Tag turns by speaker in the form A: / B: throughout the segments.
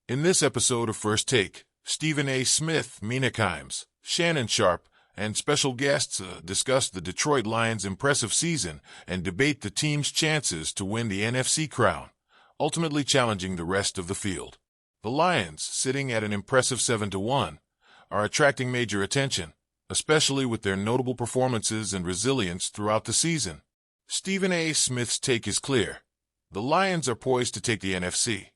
A: In this episode of First Take, Stephen A. Smith, Mina Kimes, Shannon Sharpe, and special guests discuss the Detroit Lions' impressive season and debate the team's chances to win the NFC crown, ultimately challenging the rest of the field. The Lions, sitting at an impressive 7-1, are attracting major attention, especially with their notable performances and resilience throughout the season. Stephen A. Smith's take is clear. The Lions are poised to take the NFC,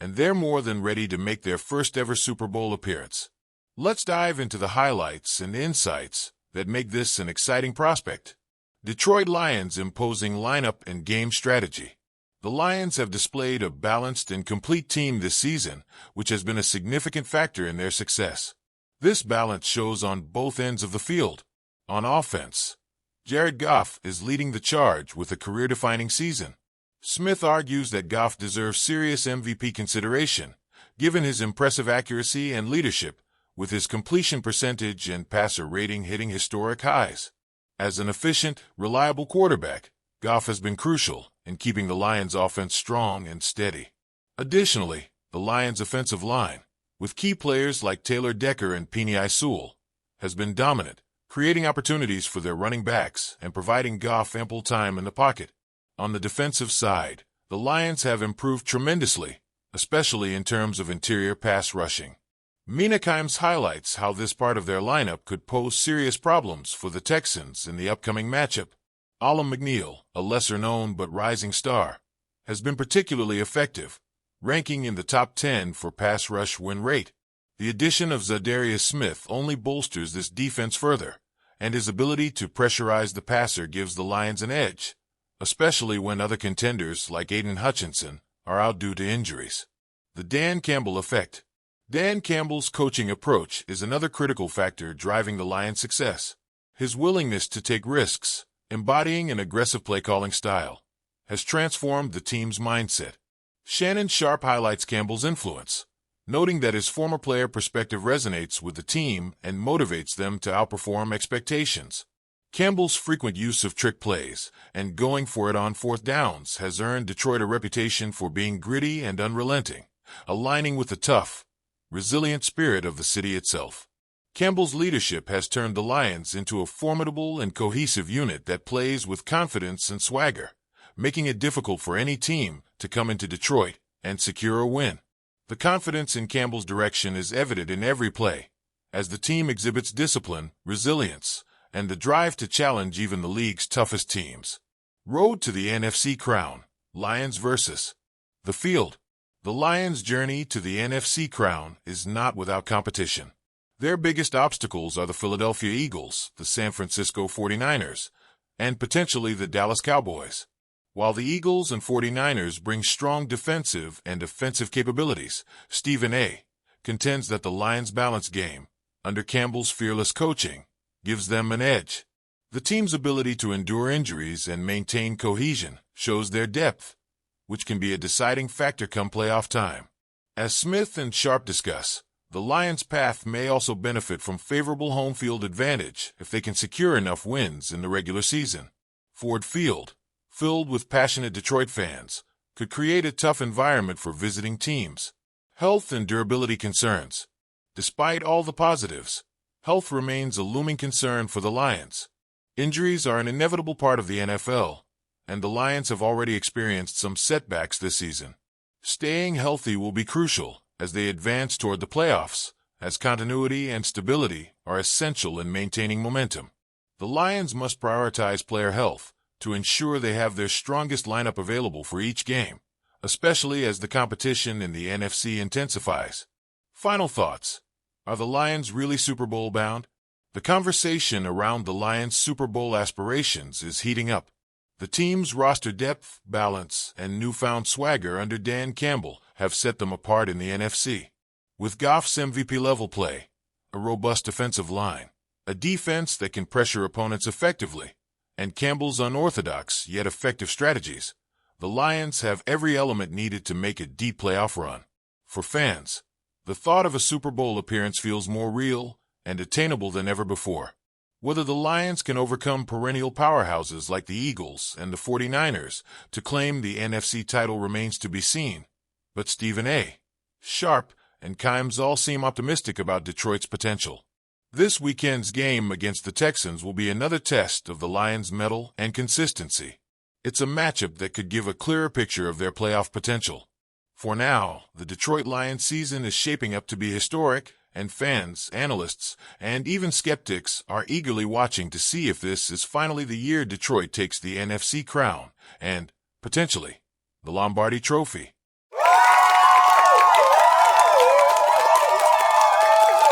A: and they're more than ready to make their first-ever Super Bowl appearance. Let's dive into the highlights and insights that make this an exciting prospect. Detroit Lions' imposing lineup and game strategy. The Lions have displayed a balanced and complete team this season, which has been a significant factor in their success. This balance shows on both ends of the field. On offense, Jared Goff is leading the charge with a career-defining season. Smith argues that Goff deserves serious MVP consideration, given his impressive accuracy and leadership, with his completion percentage and passer rating hitting historic highs. As an efficient, reliable quarterback, Goff has been crucial in keeping the Lions' offense strong and steady. Additionally, the Lions' offensive line, with key players like Taylor Decker and Penei Sewell, has been dominant, creating opportunities for their running backs and providing Goff ample time in the pocket. On the defensive side, the Lions have improved tremendously, especially in terms of interior pass rushing. Mina Kimes highlights how this part of their lineup could pose serious problems for the Texans in the upcoming matchup. Alim McNeill, a lesser-known but rising star, has been particularly effective, ranking in the top 10 for pass rush win rate. The addition of Zadarius Smith only bolsters this defense further, and his ability to pressurize the passer gives the Lions an edge, especially when other contenders like Aiden Hutchinson are out due to injuries. The Dan Campbell effect. Dan Campbell's coaching approach is another critical factor driving the Lions' success. His willingness to take risks, embodying an aggressive play-calling style, has transformed the team's mindset. Shannon Sharpe highlights Campbell's influence, noting that his former player perspective resonates with the team and motivates them to outperform expectations. Campbell's frequent use of trick plays and going for it on fourth downs has earned Detroit a reputation for being gritty and unrelenting, aligning with the tough, resilient spirit of the city itself. Campbell's leadership has turned the Lions into a formidable and cohesive unit that plays with confidence and swagger, making it difficult for any team to come into Detroit and secure a win. The confidence in Campbell's direction is evident in every play, as the team exhibits discipline, resilience, and the drive to challenge even the league's toughest teams. Road to the NFC crown, Lions versus the field. The Lions' journey to the NFC crown is not without competition. Their biggest obstacles are the Philadelphia Eagles, the San Francisco 49ers, and potentially the Dallas Cowboys. While the Eagles and 49ers bring strong defensive and offensive capabilities, Stephen A. contends that the Lions' balanced game, under Campbell's fearless coaching, gives them an edge. The team's ability to endure injuries and maintain cohesion shows their depth, which can be a deciding factor come playoff time. As Smith and Sharpe discuss, the Lions' path may also benefit from favorable home field advantage if they can secure enough wins in the regular season. Ford Field, filled with passionate Detroit fans, could create a tough environment for visiting teams. Health and durability concerns. Despite all the positives, health remains a looming concern for the Lions. Injuries are an inevitable part of the NFL, and the Lions have already experienced some setbacks this season. Staying healthy will be crucial as they advance toward the playoffs, as continuity and stability are essential in maintaining momentum. The Lions must prioritize player health to ensure they have their strongest lineup available for each game, especially as the competition in the NFC intensifies. Final thoughts. Are the Lions really Super Bowl bound? The conversation around the Lions' Super Bowl aspirations is heating up. The team's roster depth, balance, and newfound swagger under Dan Campbell have set them apart in the NFC. With Goff's MVP-level play, a robust defensive line, a defense that can pressure opponents effectively, and Campbell's unorthodox yet effective strategies, the Lions have every element needed to make a deep playoff run. For fans, the thought of a Super Bowl appearance feels more real and attainable than ever before. Whether the Lions can overcome perennial powerhouses like the Eagles and the 49ers to claim the NFC title remains to be seen, but Stephen A. Sharp, and Kimes all seem optimistic about Detroit's potential. This weekend's game against the Texans will be another test of the Lions' mettle and consistency. It's a matchup that could give a clearer picture of their playoff potential. For now, the Detroit Lions season is shaping up to be historic, and fans, analysts, and even skeptics are eagerly watching to see if this is finally the year Detroit takes the NFC crown and, potentially, the Lombardi Trophy.